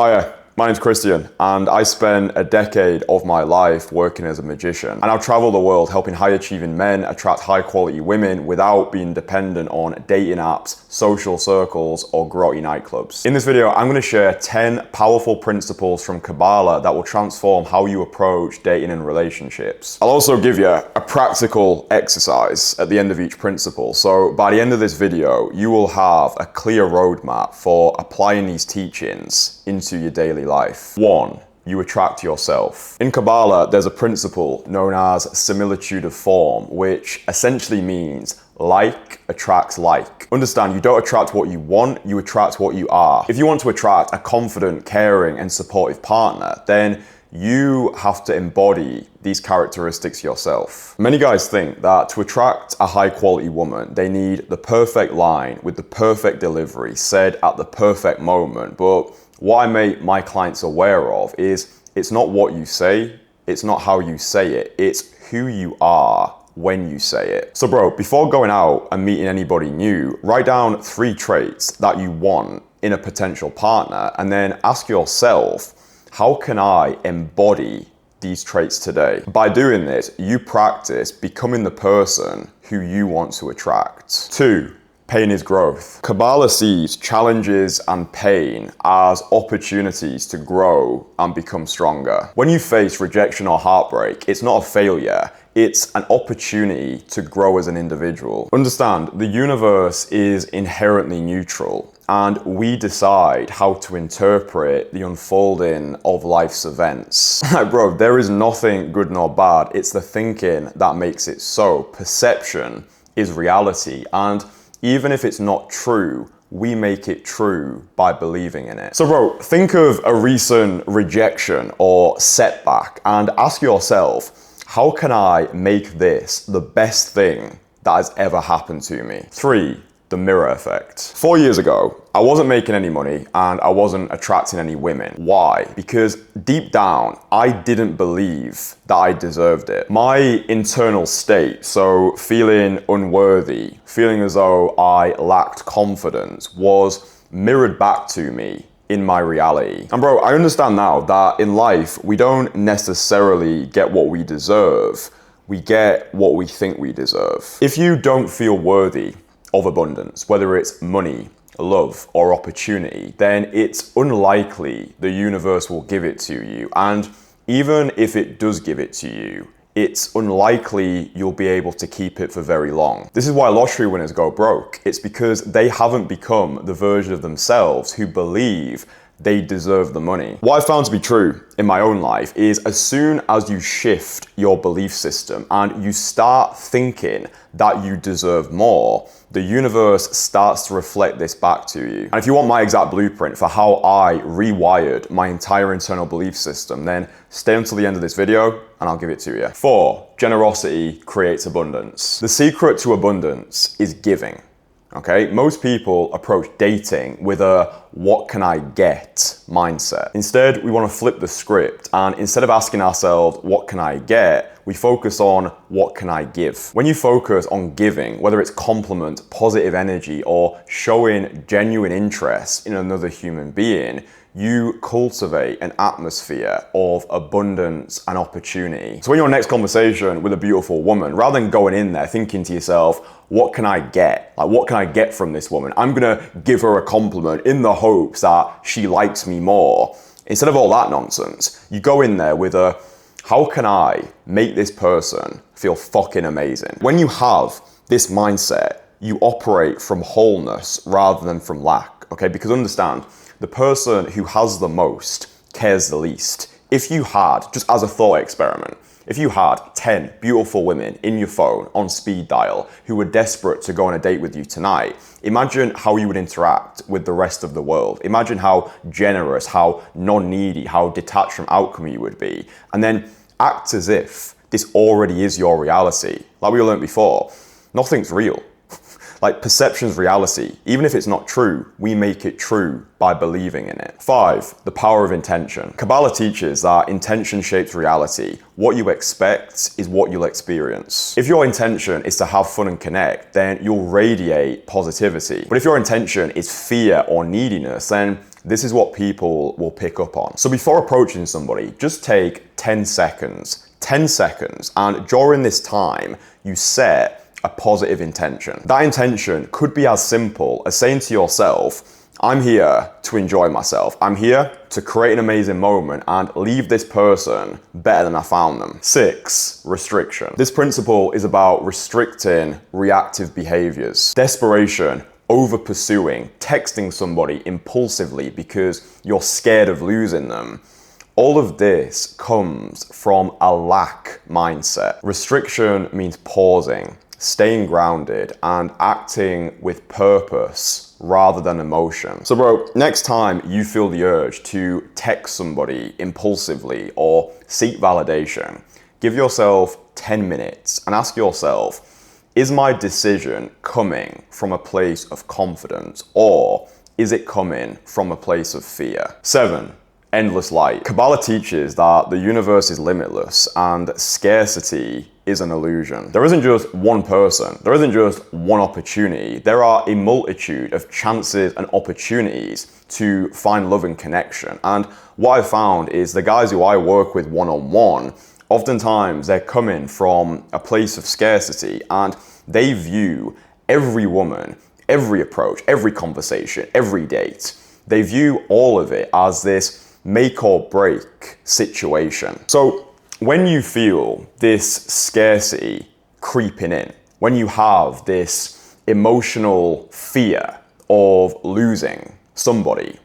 Oh yeah, my name's Kristian, and I spent a decade of my life working as a magician. And I've traveled the world helping high-achieving men attract high-quality women without being dependent on dating apps, social circles, or grotty nightclubs. In this video, I'm going to share 10 powerful principles from Kabbalah that will transform how you approach dating and relationships. I'll also give you a practical exercise at the end of each principle. So by the end of this video, you will have a clear roadmap for applying these teachings into your daily life. 1. You attract yourself. In Kabbalah, there's a principle known as similitude of form, which essentially means like attracts like. Understand, you don't attract what you want, you attract what you are. If you want to attract a confident, caring, and supportive partner, then you have to embody these characteristics yourself. Many guys think that to attract a high quality woman, they need the perfect line with the perfect delivery said at the perfect moment. But what I make my clients aware of is it's not what you say, it's not how you say it, it's who you are when you say it. So bro, before going out and meeting anybody new, write down 3 traits that you want in a potential partner and then ask yourself, how can I embody these traits today? By doing this, you practice becoming the person who you want to attract. 2. Pain is growth. Kabbalah sees challenges and pain as opportunities to grow and become stronger. When you face rejection or heartbreak, it's not a failure, it's an opportunity to grow as an individual. Understand, the universe is inherently neutral, and we decide how to interpret the unfolding of life's events. Bro, there is nothing good nor bad, it's the thinking that makes it so. Perception is reality, and even if it's not true, we make it true by believing in it. So bro, think of a recent rejection or setback and ask yourself, how can I make this the best thing that has ever happened to me? 3. The mirror effect. 4 years ago, I wasn't making any money and I wasn't attracting any women. Why? Because deep down, I didn't believe that I deserved it. My internal state, so feeling unworthy, feeling as though I lacked confidence, was mirrored back to me in my reality. And bro, I understand now that in life, we don't necessarily get what we deserve. We get what we think we deserve. If you don't feel worthy of abundance, whether it's money, love, or opportunity, then it's unlikely the universe will give it to you. And even if it does give it to you, it's unlikely you'll be able to keep it for very long. This is why lottery winners go broke. It's because they haven't become the version of themselves who believe they deserve the money. What I found to be true in my own life is as soon as you shift your belief system and you start thinking that you deserve more, the universe starts to reflect this back to you. And if you want my exact blueprint for how I rewired my entire internal belief system, then stay until the end of this video and I'll give it to you. 4. Generosity creates abundance. The secret to abundance is giving. Okay, most people approach dating with a what can I get mindset. Instead, we want to flip the script, and instead of asking ourselves what can I get, we focus on what can I give. When you focus on giving, whether it's compliment, positive energy, or showing genuine interest in another human being, you cultivate an atmosphere of abundance and opportunity. So in your next conversation with a beautiful woman, rather than going in there thinking to yourself, what can I get? Like, what can I get from this woman? I'm gonna give her a compliment in the hopes that she likes me more. Instead of all that nonsense, you go in there with a, how can I make this person feel fucking amazing? When you have this mindset, you operate from wholeness rather than from lack, okay? Because understand, the person who has the most cares the least. If you had, just as a thought experiment, if you had 10 beautiful women in your phone on speed dial who were desperate to go on a date with you tonight, imagine how you would interact with the rest of the world. Imagine how generous, how non-needy, how detached from outcome you would be. And then act as if this already is your reality. Like we learned before, nothing's real. Like perception's reality. Even if it's not true, we make it true by believing in it. 5, the power of intention. Kabbalah teaches that intention shapes reality. What you expect is what you'll experience. If your intention is to have fun and connect, then you'll radiate positivity. But if your intention is fear or neediness, then this is what people will pick up on. So before approaching somebody, just take 10 seconds, and during this time, you set a positive intention. That intention could be as simple as saying to yourself, I'm here to enjoy myself. I'm here to create an amazing moment and leave this person better than I found them. 6, restriction. This principle is about restricting reactive behaviors. Desperation, over pursuing, texting somebody impulsively because you're scared of losing them. All of this comes from a lack mindset. Restriction means pausing, staying grounded, and acting with purpose rather than emotion. So bro, next time you feel the urge to text somebody impulsively or seek validation, give yourself 10 minutes and ask yourself, is my decision coming from a place of confidence or is it coming from a place of fear? 7, endless light. Kabbalah teaches that the universe is limitless and scarcity is an illusion. There isn't just one person, there isn't just one opportunity. There are a multitude of chances and opportunities to find love and connection. And what I've found is the guys who I work with one-on-one, oftentimes they're coming from a place of scarcity and they view every woman, every approach, every conversation, every date, they view all of it as this make or break situation. So when you feel this scarcity creeping in, when you have this emotional fear of losing somebody,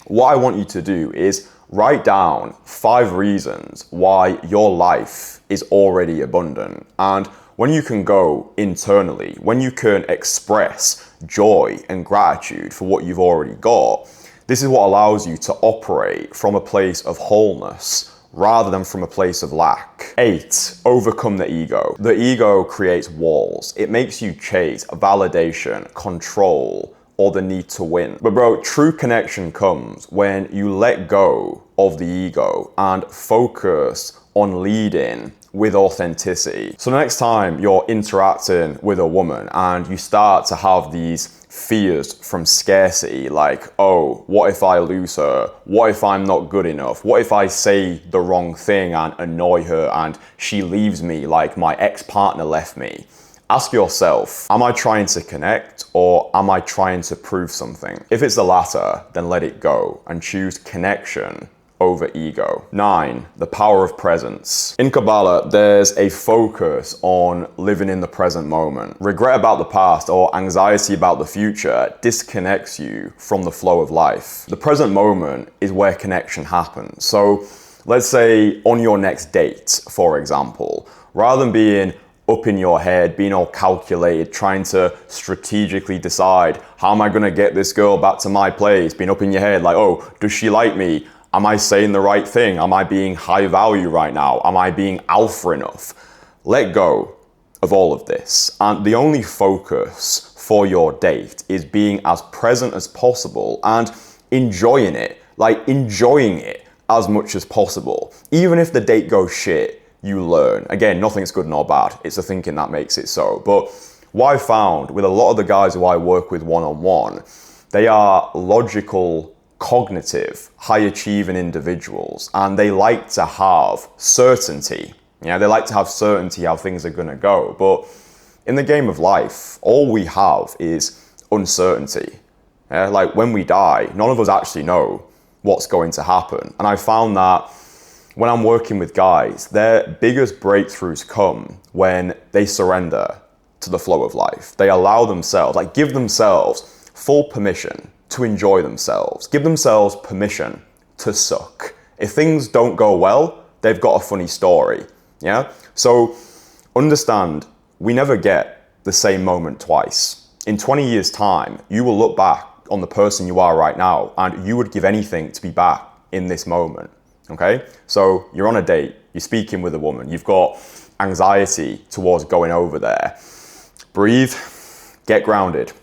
what I want you to do is write down 5 reasons why your life is already abundant. And when you can go internally, when you can express joy and gratitude for what you've already got, this is what allows you to operate from a place of wholeness rather than from a place of lack. 8, overcome the ego. The ego creates walls. It makes you chase validation, control, or the need to win. But bro, true connection comes when you let go of the ego and focus on leading with authenticity. So the next time you're interacting with a woman and you start to have these fears from scarcity, like, oh, what if I lose her? What if I'm not good enough? What if I say the wrong thing and annoy her and she leaves me like my ex-partner left me? Ask yourself, am I trying to connect or am I trying to prove something? If it's the latter, then let it go and choose connection over ego. 9, the power of presence. In Kabbalah, there's a focus on living in the present moment. Regret about the past or anxiety about the future disconnects you from the flow of life. The present moment is where connection happens. So let's say on your next date, for example, rather than being up in your head, being all calculated, trying to strategically decide, how am I gonna get this girl back to my place? Being up in your head like, oh, does she like me? Am I saying the right thing? Am I being high value right now? Am I being alpha enough? Let go of all of this. And the only focus for your date is being as present as possible and enjoying it, like enjoying it as much as possible. Even if the date goes shit, you learn. Again, nothing's good nor bad. It's the thinking that makes it so. But what I found with a lot of the guys who I work with one-on-one, they are logical, cognitive, high-achieving individuals, and they like to have certainty. They like to have certainty how things are gonna go. But in the game of life, all we have is uncertainty. Like when we die, none of us actually know what's going to happen. And I found that when I'm working with guys, their biggest breakthroughs come when they surrender to the flow of life. They allow themselves, like give themselves full permission to enjoy themselves. Give themselves permission to suck. If things don't go well, they've got a funny story, yeah? So understand, we never get the same moment twice. In 20 years' time, you will look back on the person you are right now and you would give anything to be back in this moment, okay? So you're on a date, you're speaking with a woman, you've got anxiety towards going over there. Breathe, get grounded,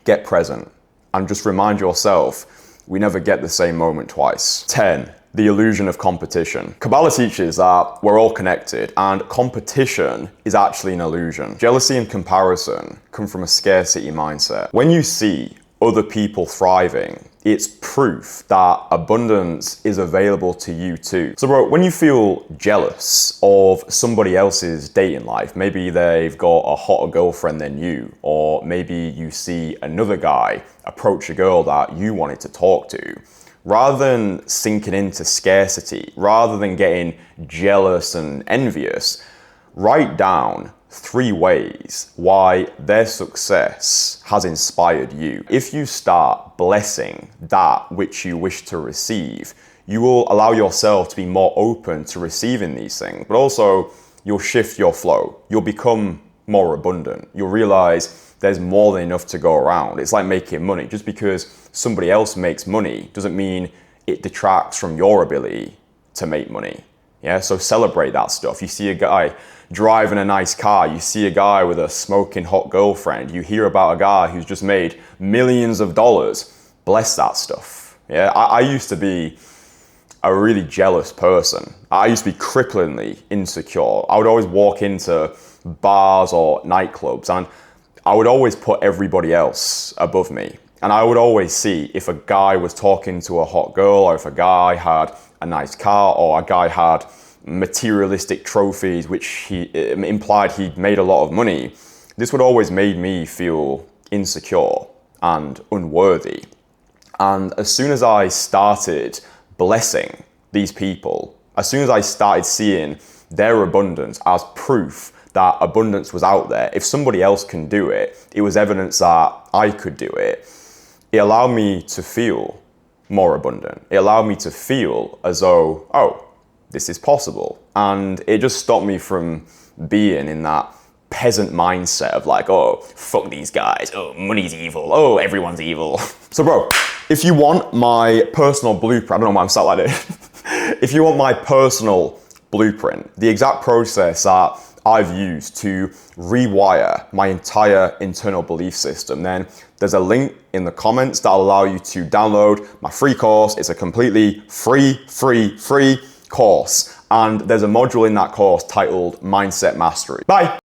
get present, and just remind yourself, we never get the same moment twice. 10, the illusion of competition. Kabbalah teaches that we're all connected and competition is actually an illusion. Jealousy and comparison come from a scarcity mindset. When you see other people thriving it's proof that abundance is available to you too. So bro, when you feel jealous of somebody else's dating life, maybe they've got a hotter girlfriend than you, or maybe you see another guy approach a girl that you wanted to talk to, rather than sinking into scarcity, rather than getting jealous and envious, write down 3 ways why their success has inspired you. If you start blessing that which you wish to receive, you will allow yourself to be more open to receiving these things, but also you'll shift your flow. You'll become more abundant. You'll realize there's more than enough to go around. It's like making money. Just because somebody else makes money doesn't mean it detracts from your ability to make money. Yeah, so celebrate that stuff. You see a guy driving a nice car, you see a guy with a smoking hot girlfriend, you hear about a guy who's just made millions of dollars. Bless that stuff. Yeah, I used to be a really jealous person. I used to be cripplingly insecure. I would always walk into bars or nightclubs and I would always put everybody else above me. And I would always see if a guy was talking to a hot girl, or if a guy had a nice car, or a guy had materialistic trophies, which he implied he'd made a lot of money. This would always make me feel insecure and unworthy. And as soon as I started blessing these people, as soon as I started seeing their abundance as proof that abundance was out there, if somebody else can do it, it was evidence that I could do it. It allowed me to feel more abundant. It allowed me to feel as though, oh, this is possible. And it just stopped me from being in that peasant mindset of like, oh, fuck these guys. Oh, money's evil. Oh, everyone's evil. So bro, if you want my personal blueprint, I don't know why I'm sat like this. If you want my personal blueprint, the exact process that I've used to rewire my entire internal belief system, then there's a link in the comments that'll allow you to download my free course. It's a completely free course. And there's a module in that course titled Mindset Mastery. Bye.